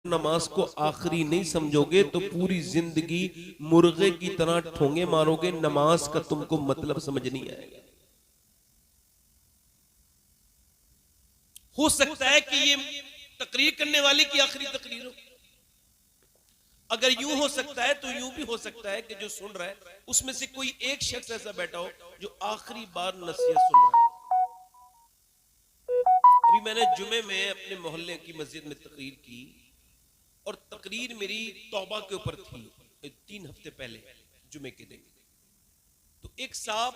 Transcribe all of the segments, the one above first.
नमाज को आखिरी नहीं समझोगे तो पूरी जिंदगी मुर्गे की तरह ठोंगे मारोगे, नमाज का तुमको मतलब समझ नहीं आएगा। हो सकता है कि ये तकरीर करने वाले की आखिरी तकरीर हो। अगर यूं हो सकता है तो यूं भी हो सकता है कि जो सुन रहा है उसमें से कोई एक शख्स ऐसा बैठा हो जो आखिरी बार नसीहत सुन रहा है। अभी मैंने जुमे में अपने मोहल्ले की मस्जिद में तकरीर की और तकरीर मेरी तौबा के ऊपर थी 3 हफ्ते पहले जुमे के दिन। तो एक साहब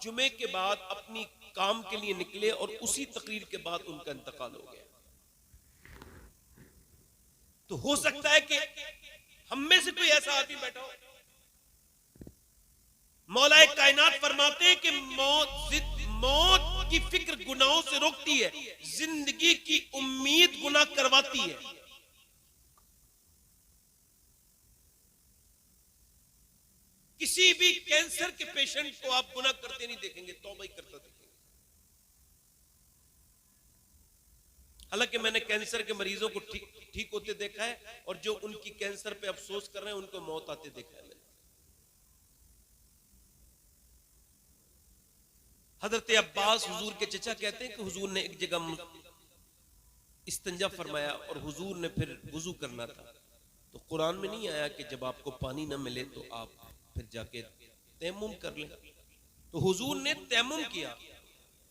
जुमे के बाद अपनी काम के लिए निकले और उसी तकरीर के बाद उनका इंतकाल हो गया। तो हो सकता है कि हम में से कोई ऐसा आदमी बैठा हो। मौलाए कायनात फरमाते हैं कि मौत की फिक्र गुनाहों से रोकती है, जिंदगी की उम्मीद गुनाह करवाती है। किसी भी कैंसर के पेशेंट को आप गुनाह करते नहीं देखेंगे, तौबा ही करता देखेंगे। हालांकि मैंने कैंसर के मरीजों को ठीक होते देखा है और जो उनकी कैंसर पे अफसोस कर रहे हैं उनको मौत आते देखा है मैंने। हजरत अब्बास हुजूर के चचा कहते हैं कि हुजूर ने एक जगह इस्तिंजा फरमाया और हुजूर ने फिर वुजू करना था, तो कुरान में नहीं आया कि जब आपको पानी ना मिले तो आप फिर जाके तयम्मुम कर लें। तो हुजूर ने तयम्मुम किया।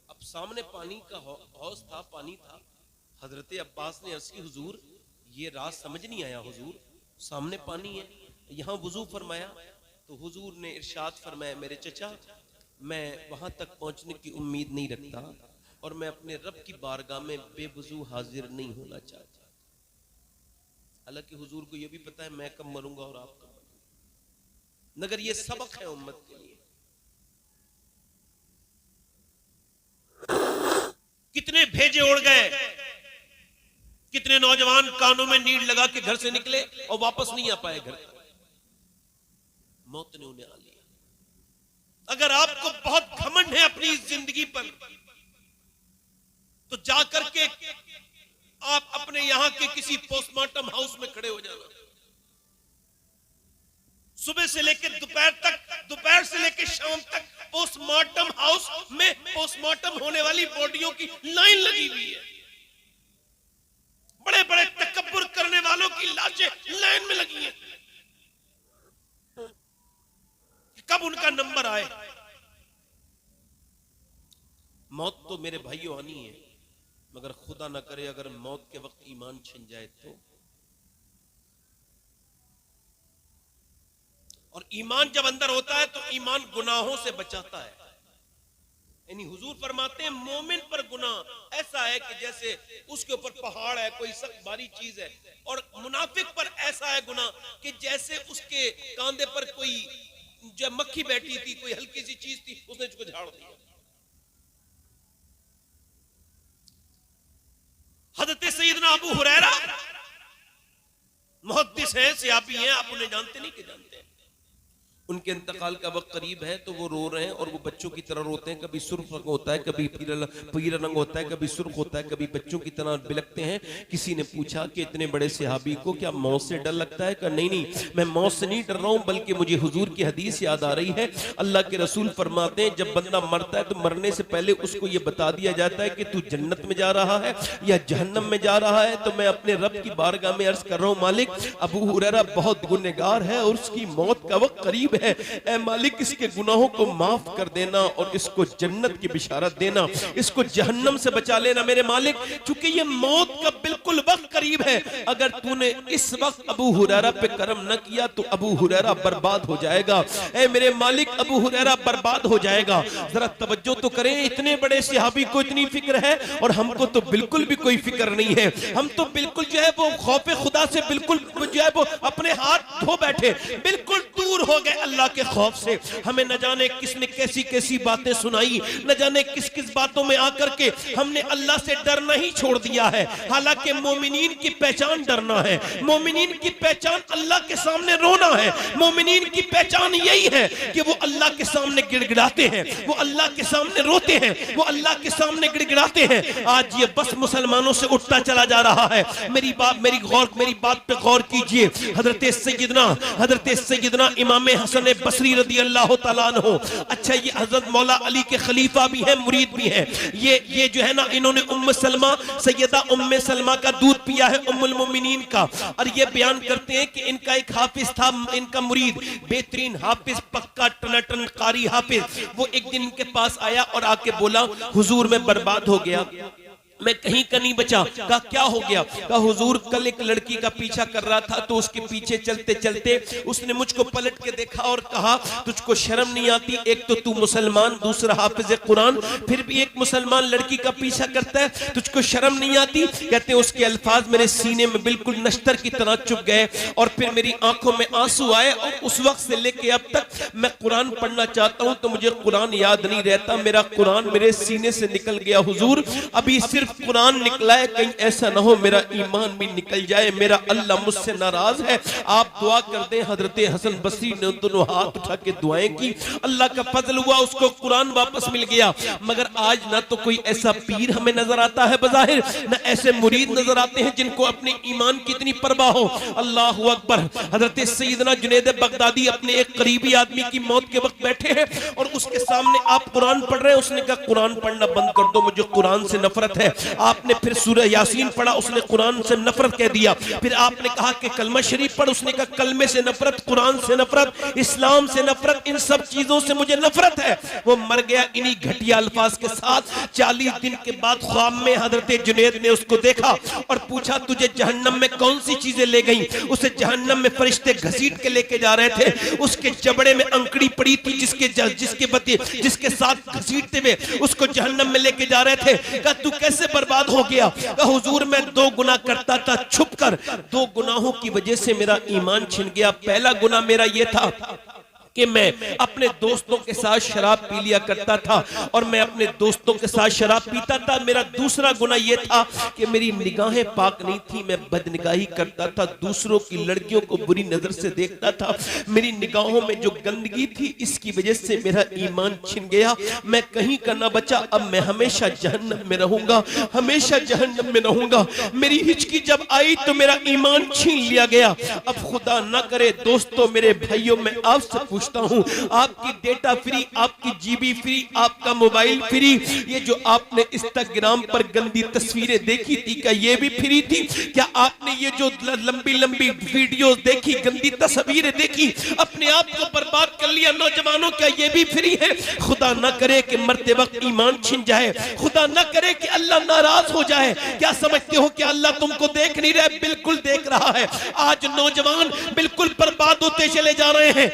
अब सामने पानी का हौज था, पानी था। हजरत अब्बास ने अर्ज़ की हुजूर ये राज समझ नहीं आया, हुजूर सामने पानी है, यहाँ वुजू फरमाया। तो हुजूर ने इरशाद फरमाया, मेरे चचा मैं वहां तक पहुंचने की उम्मीद नहीं रखता और मैं अपने रब की बारगाह में बेवुजू हाजिर नहीं होना चाहता। हालांकि हुजूर को यह भी पता है मैं कब मरूंगा और आप कब मरूंगा, मगर ये सबक है उम्मत के लिए। कितने भेजे उड़ गए, कितने नौजवान कानों में नीड लगा के घर से निकले और वापस नहीं आ पाए घर तक, मौत ने उन्हें आ लिया। अगर आपको बहुत घमंड है अपनी जिंदगी पर तो जाकर के आप अपने यहां के किसी पोस्टमार्टम हाउस में खड़े हो जाना। सुबह से लेकर दोपहर तक, दोपहर से लेकर शाम तक पोस्टमार्टम हाउस में पोस्टमार्टम होने वाली बॉडियों की लाइन लगी हुई है। बड़े बड़े तकब्बुर करने वालों की लाशें लाइन में लगी हैं। कब उनका नंबर आए। मौत तो मेरे भाइयों आनी है, मगर खुदा ना करे अगर मौत के वक्त ईमान छिन जाए तो। और ईमान जब अंदर होता है तो ईमान गुनाहों से बचाता है। यानी हुजूर फरमाते हैं मोमिन पर गुनाह ऐसा है कि जैसे उसके ऊपर पहाड़ है, कोई सख्त भारी चीज है, और मुनाफिक पर ऐसा है गुनाह कि जैसे उसके कांधे पर कोई जब मक्खी बैठी थी, कोई हल्की सी चीज थी, उसने उसको झाड़ दिया। हज़रत सैयदना अबू हुरैरा मुहद्दिस हैं, सहाबी हैं, आप उन्हें जानते नहीं कि जानते हैं। उनके इंतकाल का वक्त करीब है तो वो रो रहे हैं और वो बच्चों की तरह रोते हैं। कभी सुर्ख रंग होता है, कभी पीला रंग होता है, कभी सुर्ख होता है, कभी बच्चों की तरह बिलखते हैं। किसी ने पूछा कि इतने बड़े सहाबी को क्या मौत से डर लगता है? कहा नहीं नहीं, मैं मौत से नहीं डर रहा हूं, बल्कि मुझे हुजूर की हदीस याद आ रही है। अल्लाह के रसूल फरमाते हैं जब बंदा मरता है तो मरने से पहले उसको ये बता दिया जाता है कि तू जन्नत में जा रहा है या जहन्नम में जा रहा है। तो मैं अपने रब की बारगाह में अर्ज कर रहा हूं, मालिक अबू हुरैरा बहुत गुनहगार है और उसकी मौत का वक्त करीब है। ऐ मालिक इसके गुनाहों को माफ कर देना और इसको जन्नत की बिशारत देना, इसको जहन्नम से बचा लेना मेरे मालिक, क्योंकि ये मौत का बिल्कुल वक्त करीब है। अगर तूने इस वक्त अबू हुरैरा पे करम न किया तो अबू हुरैरा बर्बाद हो जाएगा। ऐ मेरे मालिक अबू हुरैरा बर्बाद हो जाएगा। जरा तवज्जो तो करें, इतने बड़े सहाबी को इतनी फिक्र है और हमको तो बिल्कुल भी कोई फिक्र नहीं है। हम तो बिल्कुल जो है वो खौफे खुदा से बिल्कुल जो है वो अपने हाथ धो बैठे। बिल्कुल दूर हो गए अल्लाह के खौफ से। हमें न जाने किसने कैसी कैसी बातें सुनाई, न जाने किस किस बातों में आकर के हमने अल्लाह से डरना ही छोड़ दिया है। हालांकि मोमिनीन की पहचान डरना है, मोमिनीन की पहचान अल्लाह के सामने रोना है, मोमिनीन की पहचान यही है कि वो अल्लाह के सामने गिड़गिड़ाते हैं, वो अल्लाह के सामने रोते हैं, वो अल्लाह के सामने गिड़गिड़ाते हैं। आज ये बस मुसलमानों से उठता चला जा रहा है। मेरी बात पे गौर कीजिए। हजरत सैयदना इमाम हसन बसरी रदी अल्लाह तआला अन्हु, अच्छा ये हजरत मौला अली के खलीफा भी है, मुरीद भी है। ये जो है ना, इन्होंने उम्म सलमा, सैयदा उम्मे सलमा का दूध पिया है, उम्मुल मोमिनीन का। और ये बयान करते हैं कि इनका एक हाफिज था, इनका मुरीद, बेहतरीन हाफिज, पक्का टनाटन कारी हाफिज। वो एक दिन इनके पास आया और आके बोला, हुजूर मैं बर्बाद हो गया, मैं कहीं का नहीं बचा। कहा क्या हो गया? कहा हुजूर कल एक लड़की का पीछा कर रहा था, तो उसके पीछे चलते चलते उसने मुझको पलट के देखा और कहा तुझको शर्म नहीं आती? एक तो तू मुसलमान, दूसरा हाफिज कुरान, फिर भी एक मुसलमान लड़की का पीछा करता है, तुझको शर्म नहीं आती? कहते हैं उसके अल्फाज मेरे सीने में बिल्कुल नश्तर की तरह चुभ गए और फिर मेरी आंखों में आंसू आए और उस वक्त से लेके अब तक मैं कुरान पढ़ना चाहता हूं तो मुझे कुरान याद नहीं रहता, मेरा कुरान मेरे सीने से निकल गया हुजूर। अभी सिर्फ कुरान निकला है, कहीं ऐसा ना हो मेरा ईमान भी निकल जाए, मेरा अल्लाह मुझसे नाराज है। आप दुआ कर दें। हजरत हसन बसरी ने दोनों हाथ उठा के दुआएं की, अल्लाह का फजल हुआ, उसको कुरान वापस मिल गया। मगर आज ना तो कोई ऐसा पीर हमें नजर आता है बज़ाहिर, ना ऐसे मुरीद नजर आते हैं जिनको अपने ईमान की इतनी परवाह हो। अल्लाह अकबर। हजरत सैयदना जुनैद बगदादी अपने एक करीबी आदमी की मौत के वक्त बैठे हैं और उसके सामने आप कुरान पढ़ रहे हैं, उसने कहा कुरान पढ़ना बंद कर दो, मुझे कुरान से नफरत है। आपने फिर सूरह यासीन पढ़ा, उसने कुरान से नफरत कह दिया। फिर आपने कहा कि कलमा शरीफ पढ़, उसने कहा कलमे से नफरत, कुरान से नफरत, इस्लाम से नफरत, इन सब चीजों से मुझे नफरत है। वो मर गया इन्हीं घटिया अल्फाज के साथ। 40 दिन के बाद ख्वाब में हजरत जुनैद ने उसको देखा और पूछा तुझे जहन्नम में कौन सी चीजें ले गई? उसे जहन्नम में फरिश्ते घसीट के लेके जा रहे थे, उसके जबड़े में अंकड़ी पड़ी थी जिसके साथ घसीटते हुए उसको जहन्नम में लेके जा रहे थे। कहा तू कैसे बर्बाद हो गया? कहा हुजूर मैं 2 गुनाह करता था छुपकर, 2 गुनाहों की वजह से मेरा ईमान छिन गया। पहला गुनाह मेरा यह था कि मैं अपने दोस्तों के साथ शराब पी लिया करता था और मैं अपने दोस्तों के साथ शराब पीता था। मेरा दूसरा गुनाह यह था कि मेरी निगाहें पाक नहीं थी, मैं बदनिगाही करता था, दूसरों की लड़कियों को बुरी नजर से देखता था। मेरी निगाहों में जो गंदगी थी इसकी वजह से मेरा ईमान छिन गया, मैं कहीं का ना बचा। अब मैं हमेशा जहन्नम में रहूंगा, हमेशा जहन्नम में रहूंगा। मेरी हिचकी जब आई तो मेरा ईमान छीन लिया गया। अब खुदा ना करे दोस्तों, मेरे भाइयों, मैं आपसे पूछता हूं, आपकी डेटा फ्री, आपकी जीबी फ्री, आपका मोबाइल फ्री, ये जो आपने इंस्टाग्राम पर गंदी तस्वीरें देखी थी क्या ये भी फ्री थी? क्या आपने ये जो लंबी लंबी वीडियोस देखी, गंदी तस्वीरें देखी, अपने आप को बर्बाद कर लिया नौजवानों, क्या ये भी फ्री है? खुदा ना करे कि मरते वक्त ईमान छिन जाए, खुदा ना करे कि अल्लाह नाराज हो जाए। क्या समझते हो कि अल्लाह तुमको देख नहीं रहा? बिल्कुल देख रहा है। आज नौजवान बिल्कुल बर्बाद होते चले जा रहे हैं।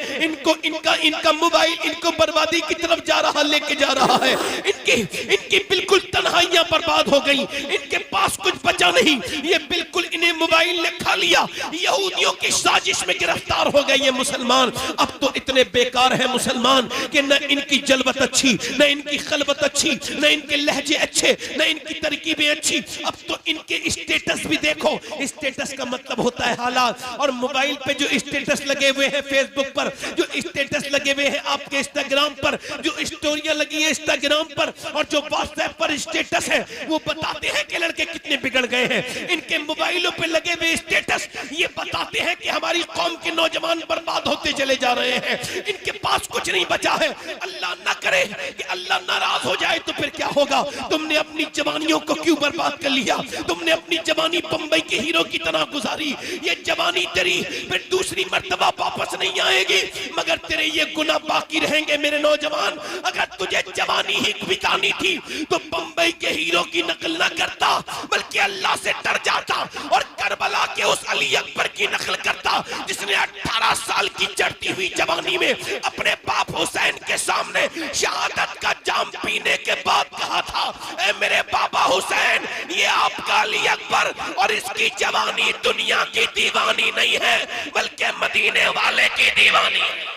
इनका मोबाइल इनको बर्बादी की तरफ जा रहा, लेके जा रहा है। इनकी बिल्कुल तन्हाइयां बर्बाद हो गई, इनके पास कुछ बचा नहीं, ये बिल्कुल इन्हें मोबाइल ने खा लिया। यहूदियों की साजिश में गिरफ्तार हो गए ये मुसलमान। अब तो इतने बेकार है मुसलमान कि न इनकी जलवत अच्छी, न इनकी खलवत अच्छी, न इनके लहजे अच्छे, न इनकी तरकीबें अच्छी। अब तो इनके स्टेटस भी देखो, स्टेटस का मतलब होता है हालात। और मोबाइल पे जो स्टेटस लगे हुए हैं, फेसबुक पर जो स्टेटस लगे हुए हैं, आपके इंस्टाग्राम पर जो स्टोरियां लगी है इंस्टाग्राम पर, और जो व्हाट्सएप पर स्टेटस है, वो बताते हैं कि लड़के कितने बिगड़ गए हैं। इनके मोबाइलों पे लगे हुए स्टेटस ये बताते हैं कि हमारी कौम के नौजवान बर्बाद होते चले जा रहे हैं। इनके पास कुछ नहीं बचा है। अल्लाह ना करे कि अल्लाह नाराज हो जाए तो फिर क्या होगा? तुमने अपनी जवानियों को क्यों बर्बाद कर लिया? तुमने अपनी जवानी बंबई के हीरो की तरह गुजारी। ये जवानी तेरी फिर दूसरी मर्तबा वापस नहीं आएगी, मगर तेरे ये गुनाह बाकी रहेंगे मेरे नौजवान। अगर तुझे जवानी ही बितानी थी तो बंबई के हीरो की नकल ना करता, बल्कि अल्लाह से डर जाता और करबला के उस अली अकबर की की नकल करता, जिसने 18 साल की चढ़ती हुई जवानी में अपने बाप हुसैन के सामने शहादत का जाम पीने के बाद कहा था, ए मेरे बाबा हुसैन, ये आपका अली अकबर और इसकी जवानी दुनिया की दीवानी नहीं है बल्कि मदीने वाले की दीवानी है।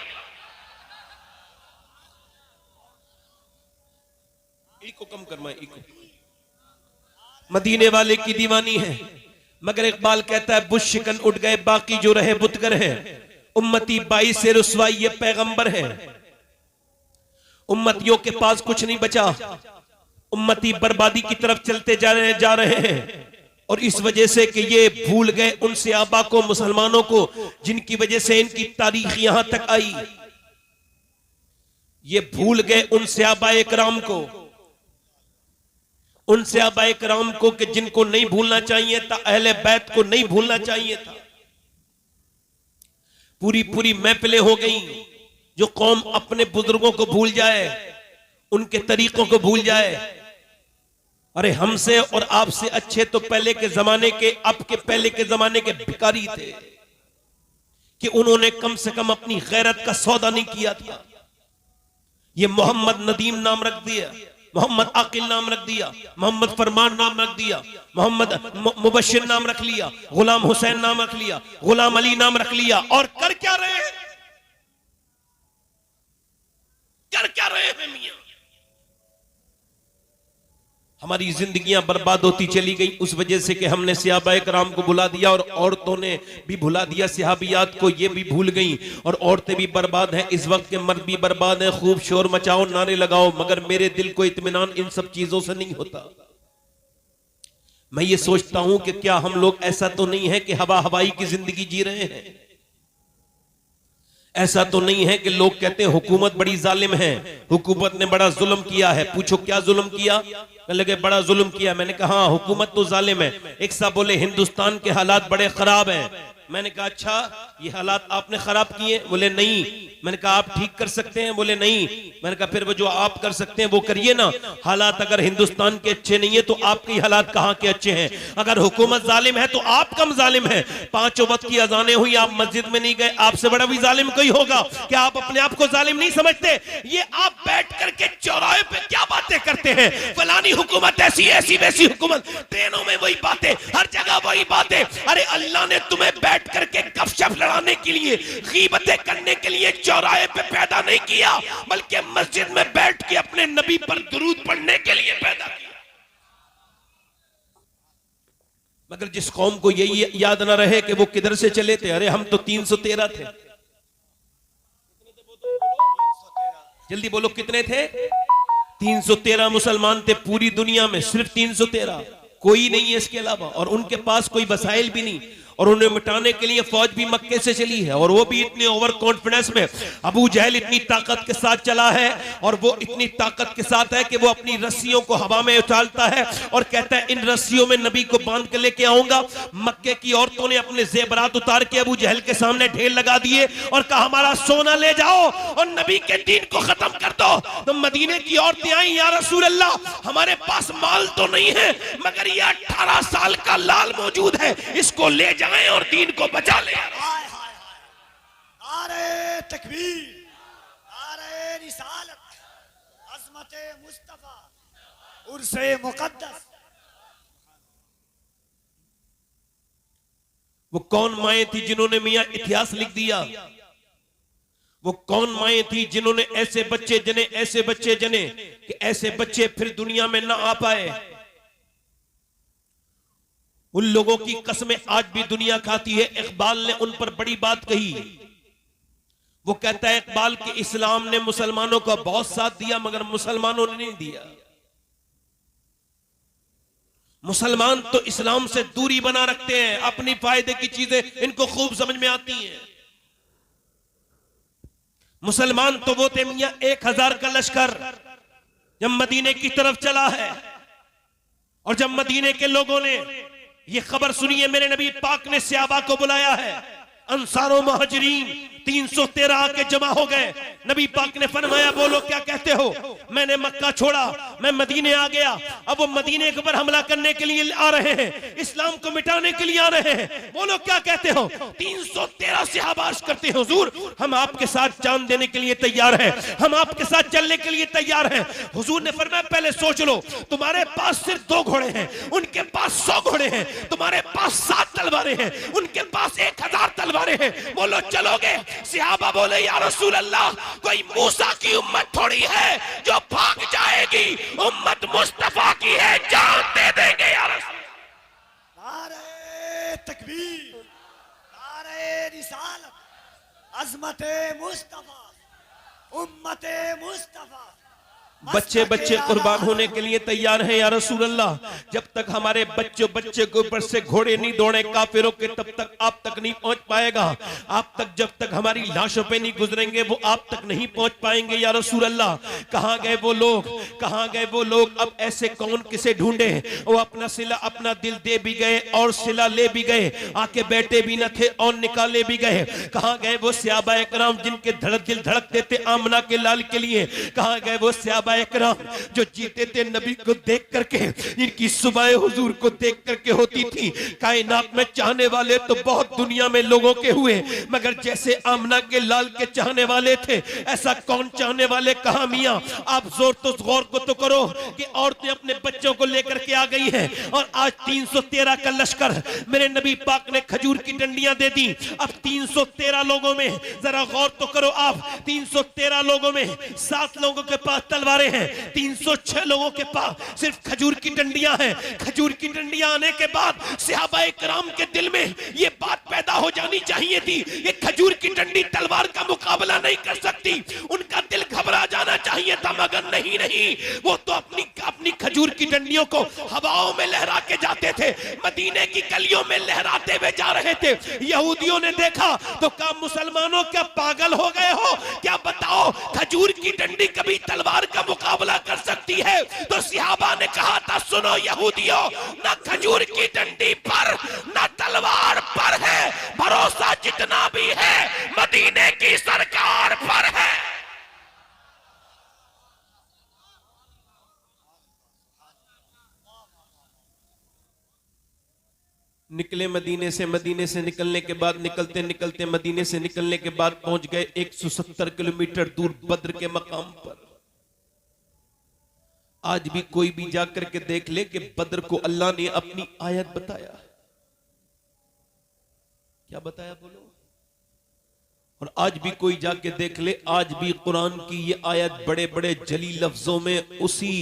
इको कम करना, इको मदीने वाले की दीवानी है। मगर इकबाल कहता है बुश शिकन उठ गए, बाकी जो रहे बुतगर हैं, उम्मती 22 से रुसवाई ये पैगंबर है। उम्मतियों के पास कुछ नहीं बचा, उम्मती बर्बादी की तरफ चलते जा रहे हैं। और इस वजह से कि ये भूल गए उन सहाबा को, मुसलमानों को, जिनकी वजह से इनकी तारीख यहां तक आई। ये भूल गए उन सहाबाए किराम को, उन सहाबाए किराम को कि जिनको नहीं भूलना चाहिए था, अहले बैत को नहीं भूलना चाहिए था। पूरी पूरी महफिलें हो गई। जो कौम अपने बुजुर्गों को भूल जाए, उनके तरीकों को भूल जाए। अरे हमसे और आपसे अच्छे तो पहले के जमाने के, अब के पहले के जमाने के भिखारी थे कि उन्होंने कम से कम अपनी गैरत का सौदा नहीं किया था। ये मोहम्मद नदीम नाम रख दिया, मोहम्मद आकिल नाम रख दिया, मोहम्मद फरमान नाम रख दिया, मोहम्मद मुबशिर नाम रख लिया, गुलाम हुसैन नाम रख लिया, गुलाम अली नाम रख लिया। और कर क्या रहे हैं, कर क्या रहे हैं मियां? हमारी जिंदगियां बर्बाद होती चली गई उस वजह से कि हमने सहाबाए किराम को भुला दिया, और औरतों ने भी भुला दिया सहाबियात को, ये भी भूल गई। और औरतें भी बर्बाद हैं, इस वक्त के मर्द भी बर्बाद हैं। खूब शोर मचाओ, नारे लगाओ, मगर मेरे दिल को इत्मीनान इन सब चीजों से नहीं होता। मैं ये सोचता हूं कि क्या हम लोग ऐसा तो नहीं है कि हवा हवाई की जिंदगी जी रहे हैं? ऐसा तो नहीं है कि लोग कहते हैं हुकूमत बड़ी जालिम है, हुकूमत ने बड़ा जुल्म किया है। पूछो क्या जुल्म किया? लगे बड़ा जुल्म किया। मैंने कहा हाँ, हुकूमत तो जालिम है। एक साहब बोले हिंदुस्तान के हालात बड़े खराब हैं। मैंने कहा अच्छा, ये हालात आपने खराब किए? बोले नहीं। मैंने कहा आप ठीक कर सकते हैं? बोले नहीं। मैंने कहा फिर वो जो आप कर सकते हैं वो करिए ना। हालात अगर हिंदुस्तान के अच्छे नहीं है तो आपके हालात कहाँ के अच्छे हैं? अगर हुकूमत जालिम है तो आप कम जालिम है। 5 वक्त की अजानें हुई, आप मस्जिद में नहीं गए, आपसे बड़ा भी जालिम कोई होगा? क्या आप अपने आप को जालिम नहीं समझते? ये आप बैठ करके चौराहे पे क्या बातें करते हैं, फलानी हुकूमत ऐसी ऐसी वैसी हुकूमत, ट्रेनों में वही बातें, हर जगह वही बातें। अरे अल्लाह ने तुम्हें बैठ करके गपशप लड़ाने के लिए, गीबतें करने के लिए चौराहे पे पैदा नहीं किया, बल्कि मस्जिद में बैठ के अपने नबी पर दुरूद पढ़ने के लिए पैदा किया। मगर जिस कौम को यही याद ना रहे कि वो किधर से चले थे। अरे हम तो 313 थे। जल्दी बोलो कितने थे? 313 मुसलमान थे पूरी दुनिया में, सिर्फ 313, कोई नहीं है इसके अलावा। और उनके पास कोई वसाइल भी नहीं, और उन्हें मिटाने के लिए फौज भी मक्के से चली है, और वो भी इतने ओवर कॉन्फिडेंस में। अबू जहल इतनी ताकत के साथ चला है, और वो इतनी ताकत के साथ है कि वो अपनी रस्सियों को हवा में उछालता है और कहता है इन रस्सियों में नबी को बांध के लेके आऊंगा। मक्के की औरतों ने अपने जेबरात उतार के अबू जहल के सामने ढेर लगा दिए और कहा हमारा सोना ले जाओ और नबी के दीन को खत्म कर दो। तो मदीने की औरतें आई, या रसूल अल्लाह, हमारे पास माल तो नहीं है, मगर ये 18 साल का लाल मौजूद है, इसको ले जाएं और दीन को बचा ले। नारे तकबीर, नारे रिसालत, अज़मते मुस्तफा, उर्से मुक़द्दस। वो कौन माएं थी जिन्होंने मियां इतिहास लिख दिया? वो कौन माएं थी जिन्होंने ऐसे बच्चे जने, ऐसे बच्चे जने कि ऐसे बच्चे फिर दुनिया में ना आ पाए? उन लोगों की कसमें आज भी दुनिया खाती है। इकबाल ने उन पर बड़ी बात कही। वो कहता है इकबाल कि इस्लाम ने मुसलमानों का बहुत साथ दिया, मगर मुसलमानों ने नहीं दिया। मुसलमान तो इस्लाम से दूरी बना रखते हैं, अपनी फायदे की चीजें इनको खूब समझ में आती हैं। मुसलमान तो वो थे मियां 1000 का लश्कर जब मदीने की तरफ चला है, और जब मदीने के लोगों ने ये खबर सुनी है मेरे नबी पाक ने सहाबा को बुलाया है, अंसार और मुहाजिरीन 313 आके जमा हो गए। नबी पाक ने फरमाया बोलो क्या कहते हो, मैंने मक्का छोड़ा, मैं मदीने आ गया, अब वो मदीने के ऊपर हमला करने के लिए आ रहे हैं, इस्लाम को मिटाने के लिए आ रहे हैं, बोलो क्या कहते हो। 313 सहाबा अर्ज करते हैं हुजूर हम आपके साथ जान देने के लिए तैयार हैं, हम आपके साथ चलने के लिए तैयार हैं। हुजूर ने फरमाया पहले सोच लो, तुम्हारे पास सिर्फ 2 घोड़े हैं, उनके पास 100 घोड़े हैं, तुम्हारे पास 7 तलवारें हैं, उनके पास 1000 तलवारें हैं, बोलो चलोगे। सहाबा बोले या रसूल अल्लाह कोई मूसा की उम्मत थोड़ी है जो भाग जाएगी, उम्मत मुस्तफा की है, जान दे देंगे या रसूल। नारे तकबीर, नारे रिसालत, अज़मते मुस्तफा, उम्मते मुस्तफा। बच्चे बच्चे कुर्बान होने के लिए तैयार हैं या रसूल अल्लाह। जब तक हमारे बच्चे के ऊपर से घोड़े नहीं दौड़े काफिरों के, तब तक आप तक नहीं पहुंच पाएगा। आप तक जब तक हमारी लाशों पे नहीं गुजरेंगे वो आप तक नहीं पहुंच पाएंगे या रसूल अल्लाह। कहां गए वो लोग, कहां गए वो लोग। अब ऐसे कौन किसे ढूंढे, वो अपना सिला अपना दिल दे भी गए और सिला ले भी गए, आके बैठे भी न थे और निकाले भी गए। कहां गए वो सहाबा इकराम जिनके दिल धड़कते थे आमना के लाल के लिए। कहां गए वो सहाबा इकराम जो जीते थे नबी को देख करके, जिनकी सुबह हुजूर को देख करके होती थी। कायनात में चाहने वाले तो बहुत दुनिया में लोगों के हुए, मगर जैसे आमना के लाल के चाहने वाले थे ऐसा कौन चाहने वाले कहां मियां। आप गौर को तो करो कि औरतें अपने बच्चों को लेकर के आ गई हैं और आज 313 का लश्कर मेरे नबी पाक ने खजूर की डंडियां दे दी। अब 313 लोगों में जरा गौर तो करो आप, 313 लोगों में 7 लोगों के पास तलवारें हैं, 306 लोगों के पास सिर्फ खजूर की डंडियां हैं। खजूर की डंडियां आने के बाद सहाबाए किराम के दिल में ये बात पैदा हो जानी चाहिए थी, ये खजूर की डंडी तलवार का मुकाबला नहीं कर सकती। उनका दिल घबरा जाना चाहिए था, मगर नहीं, वो तो अपनी खजूर की डंडियों को हवाओं में लहरा के जाते थे, मदीने की गलियों में लहराते हुए जा रहे थे। यहूदियों ने देखा तो कहा मुसलमानों क्या पागल हो गए हो, क्या बताओ खजूर की डंडी कभी तलवार का मुकाबला कर सकती है। तो सहाबा ने कहा था सुनो यहूदियों, ना खजूर की डंडी पर ना तलवार पर है, भरोसा जितना भी है मदीने की सरकार पर है। निकले मदीने से निकलने के बाद निकलते मदीने से निकलने के बाद पहुंच गए 170 किलोमीटर दूर बद्र के मकाम पर। आज भी कोई भी जाकर के देख ले कि बद्र को अल्लाह ने अपनी आयत बताया। क्या बताया बोलो। और आज भी कोई जाके देख ले, आज भी कुरान की ये आयत बड़े बड़े जली लफ्जों में उसी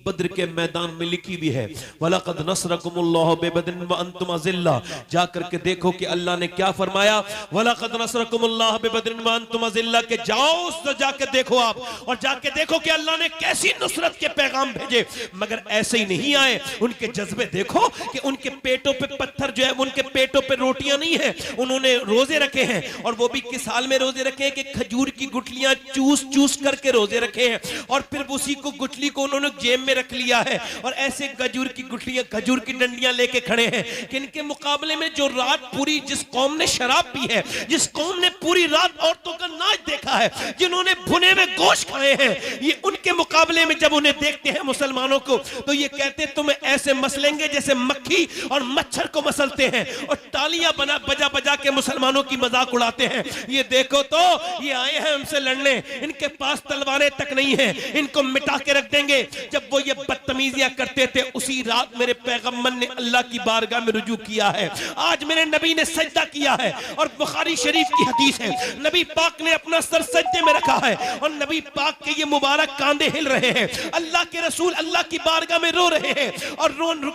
बद्र के मैदान में लिखी भी है। वलक़द नसरकुमुल्लाहु बिबद्रिन व अंतुम अज़िल्ला। जाकर के देखो कि अल्लाह ने क्या फरमाया, वलक़द नसरकुमुल्लाहु बिबद्रिन व अंतुम अज़िल्ला, के जाओ उस जाके देखो आप, और जाके देखो कि अल्लाह ने कैसी नुसरत के पैगाम भेजे। मगर ऐसे ही नहीं आए, उनके जज्बे देखो कि उनके पेटों पे पत्थर जो है, उनके पेटों पे रोटियां नहीं है, उन्होंने रोजे रखे हैं। और वो भी किस हाल में रोजे रखे हैं कि खजूर की गुठलियां चूस चूस करके रोजे रखे हैं, और फिर उसी को गुठली को उन्होंने जेब में रख लिया है। और ऐसे खजूर की गुठलियां, खजूर की डंडियां लेके खड़े हैं कि इनके मुकाबले में जो रात पूरी जिस कौम ने शराब पी है, जिस कौम ने पूरी रात औरतों का नाच देखा है, जिन्होंने भुने हुए गोश्त खाए हैं, ये उनके मुकाबले में जब उन्हें देखते हैं मुसलमानों को, तो ये कहते हैं तुम्हें ऐसे मसलेंगे जैसे मक्खी और मच्छर को मसलते हैं, और तालियां बजा बजा के मुसलमानों की मजाक उड़ाते हैं। ये देखो तो ये आए हैं हमसे लड़ने, इनके पास तलवारें तक नहीं है, इनको मिटा के रख देंगे। जब वो ये बदतमीजियां करते थे, उसी रात मेरे पैगंबर ने अल्लाह की बारगाह में रुजू किया है। आज मेरे नबी ने सजदा किया है, और बुखारी शरीफ की हदीस है, नबी पाक ने अपना सर सजदे में रखा है, और नबी पाक के ये मुबारक कांधे हिल रहे हैं। अल्लाह के रसूल अल्लाह की बारगाह में रो रहे हैं, और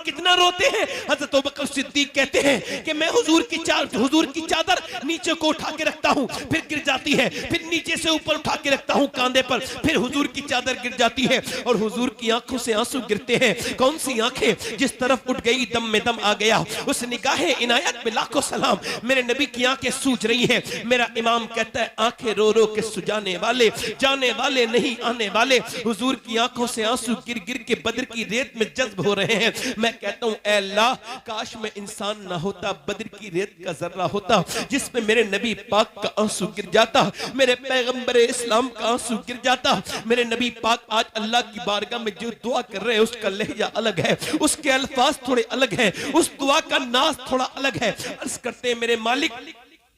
कितना रोते हैं। हजरत अबू बकर सिद्दीक कहते हैं कि मैं हुजूर की चादर नीचे को उठा के रखता हूं, फिर गिर जाती है, फिर नीचे से ऊपर उठा के रखता हूं कांधे पर, फिर हुजूर की चादर गिर जाती है, और हुजूर की आंखों से आंसू गिरते हैं। कौन सी आंखें, जिस तरफ उठ गई दम में दम आ गया, उस निगाहे इनायत में लाखों सलाम। मेरे नबी की आंखें सूज रही हैं। मेरा इमाम कहता है आंखें रो रो के सुजाने वाले, जाने वाले नहीं आने वाले। हुजूर की आंखों से आंसू गिर गिर के बद्र की रेत में जज्ब हो रहे हैं। मैं कहता हूं ऐ अल्लाह, काश मैं इंसान ना होता, बद्र की रेत का जर्रा होता जिसमें मेरे नबी पाक का आंसू आंसू गिर जाता, मेरे पैगंबर इस्लाम का आंसू गिर जाता। मेरे नबी पाक आज अल्लाह की बारगाह में जो दुआ कर रहे हैं उसका लहजा अलग है, उसके अल्फाज थोड़े अलग हैं, उस दुआ का नाज थोड़ा अलग है। अर्ज करते हैं मेरे मालिक,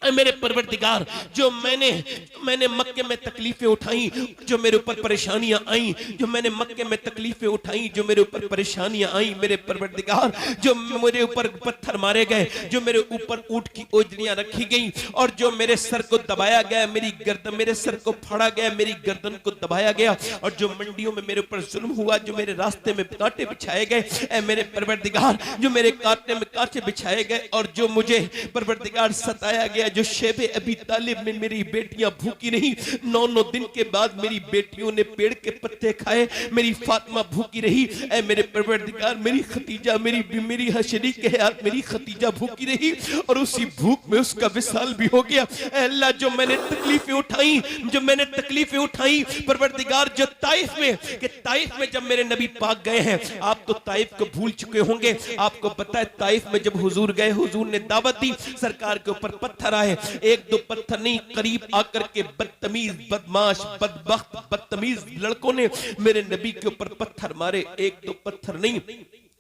मेरे परवरदिगार, जो मैंने मक्के में तकलीफें उठाई, जो मेरे ऊपर परेशानियां आई, जो मैंने मक्के में तकलीफें उठाई, जो मेरे ऊपर परेशानियां आई, मेरे परवरदिगार, जो मेरे ऊपर पत्थर मारे गए, जो मेरे ऊपर ऊंट की ओजड़ियां रखी गई, और जो मेरे सर को दबाया गया, मेरे सर को फाड़ा गया, मेरी गर्दन को दबाया गया, और जो मंडियों में मेरे ऊपर जुल्म हुआ, जो मेरे रास्ते में कांटे बिछाए गए, ऐ मेरे परवरदिगार, जो मेरे कांटे में कांटे बिछाए गए, और जो मुझे परवरदिगार सताया गया, जो शेबे अबी तालिब में मेरी बेटियां भूखी नहीं, 9 दिन के बाद मेरी बेटियों ने पेड़ के पत्ते खाए, मेरी फातिमा भूखी रही। ऐ मेरे परवरदिगार, मेरी खतीजा, मेरी हशरी के हयात मेरी खतीजा भूखी रही, और उसी भूख में उसका विसाल भी हो गया। ऐ अल्लाह, जो मैंने तकलीफें उठाई परवरदिगार, जो ताइफ में जब मेरे नबी पाक गए हैं, आप तो ताइफ को भूल चुके होंगे। आपको पता है ताइफ में जब हुजूर गए, हुजूर ने दावत दी, सरकार के ऊपर पत्थर आए, 1-2 पत्थर नहीं, करीब आकर के बदतमीज, बदमाश, बदबख्त, बदतमीज लड़कों ने मेरे नबी के ऊपर पत्थर मारे। 1-2 पत्थर नहीं,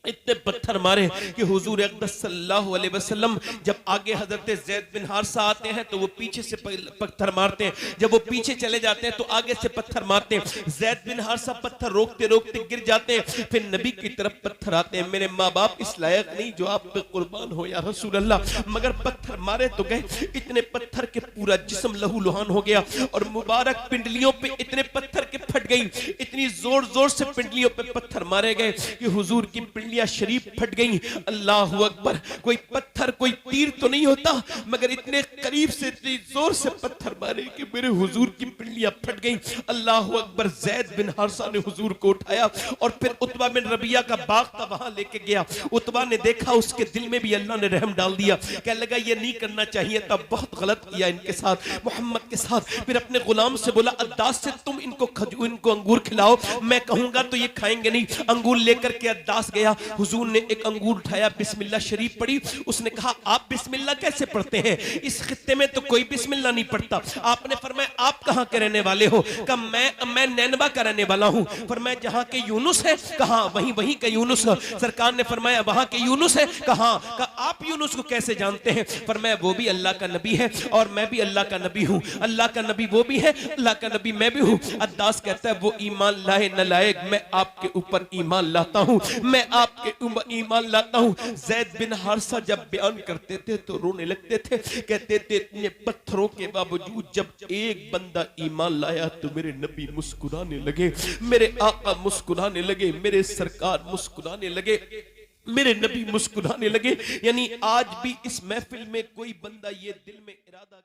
इतने पत्थर मारे कि हुजूर अक़दस सल्लल्लाहु अलैहि वसल्लम जब आगे हजरत ज़ैद बिन हारिसा आते हैं तो वो पीछे से पत्थर मारते हैं, जब वो पीछे चले जाते हैं तो आगे से पत्थर मारते हैं। ज़ैद बिन हारिसा पत्थर रोकते रोकते गिर जाते हैं, फिर नबी की तरफ पत्थर आते हैं। मेरे माँ बाप इस लायक नहीं जो आप पे कुर्बान हो या रसूल अल्लाह, मगर पत्थर मारे तो गए, इतने पत्थर के पूरा जिस्म लहू लुहान हो गया, और मुबारक पिंडलियों पे इतने पत्थर के फट गई, इतनी जोर जोर से पिंडलियों पे पत्थर मारे गए कि हुजूर की पिंडलियां शरीफ फट गई। अल्लाह अकबर, कोई पत्थर, कोई तीर तो नहीं होता, मगर इतने करीब से, इतनी जोर से पत्थर मारे कि मेरे हुजूर की पिंडलियां फट गई। अल्लाह अकबर, ज़ैद बिन हारिसा ने हुजूर को उठाया और फिर उतबा बिन रबिया का बाग था वहां लेके गया। उतबा ने देखा, उसके दिल में भी अल्लाह ने रहम डाल दिया, कहने लगा ये नहीं करना चाहिए था, बहुत गलत किया इनके साथ, मोहम्मद के साथ। फिर अपने गुलाम से बोला, अद्दास से तुम इनको अंगूर खिलाओ, मैं कहूंगा तो ये खाएंगे नहीं। अंगूर लेकर के अद्दास गया, हुजूर ने एक अंगूर उठाया, बिस्मिल्लाह शरीफ पढ़ी। उसने कहा, आप बिस्मिल्लाह कैसे पढ़ते हैं? इस खित्ते में तो कोई बिस्मिल्लाह नहीं पढ़ता। आपने फरमाया, आप कहां के रहने वाले हो? कहा मैं नैनवा का रहने वाला हूं। फरमाया, जहां के यूनुस है? कहा वहीं के यूनुस। सरकार ने फरमाया, वहां के यूनुस है? कहा आप यूनुस को कैसे जानते हैं? फरमाया, वो भी अल्लाह का नबी है और मैं भी अल्लाह का नबी हूं। अल्लाह का नबी वो भी है, अल्लाह का नबी मैं भी हूं। अद्दास कहता है, वो ईमान लाए न लाए, मैं आपके ऊपर ईमान लाता हूं, मैं आपके ईमान लाता हूं। ज़ैद बिन हारिसा जब बयान करते थे तो रोने लगते थे, कहते थे इतने पत्थरों के बावजूद जब एक बंदा ईमान लाया तो मेरे नबी मुस्कुराने लगे, मेरे आका मुस्कुराने लगे, मेरे सरकार मुस्कुराने लगे, मेरे नबी मुस्कुराने लगे। यानी आज भी इस महफिल में कोई बंदा ये दिल में इरादा